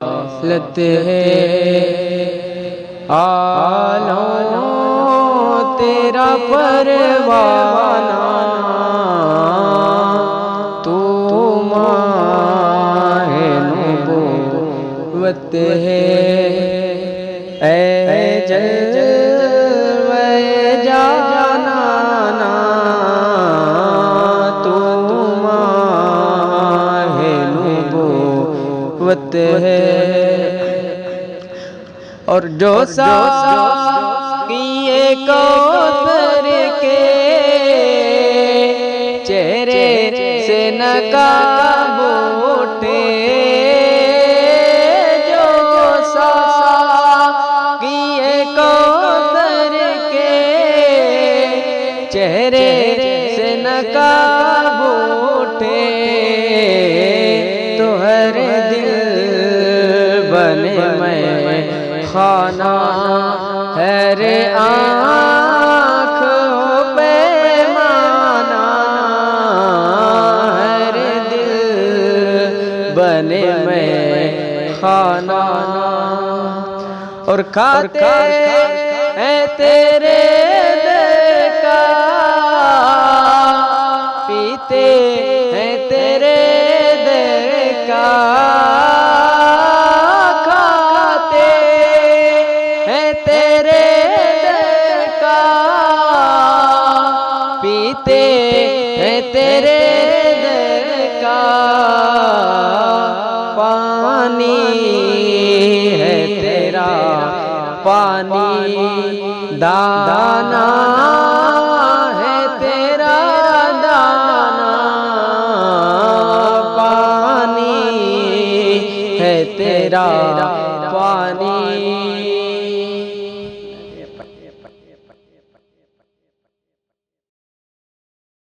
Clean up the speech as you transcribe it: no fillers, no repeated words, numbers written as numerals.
गफलत है आलो तेरा परवाना, तू माहे नबुव्वत है ऐ जलवे जानाना, तू माहे नबुव्वत है। और जो साक़िए कौसर के चेहरे से नकाब उठे, जो साक़िए कौसर के चेहरे से नकाब उठे, तो हर दिल बने मैं खाना है रे आँख पे माना, हर दिल बने मैं खाना। और खाते हैं तेरे दर का, पीते हैं तेरे दर का, तेरे दर का, पीते हैं तेरे दर का, पानी है तेरा पानी, दाना है तेरा दाना, पानी है तेरा पानी।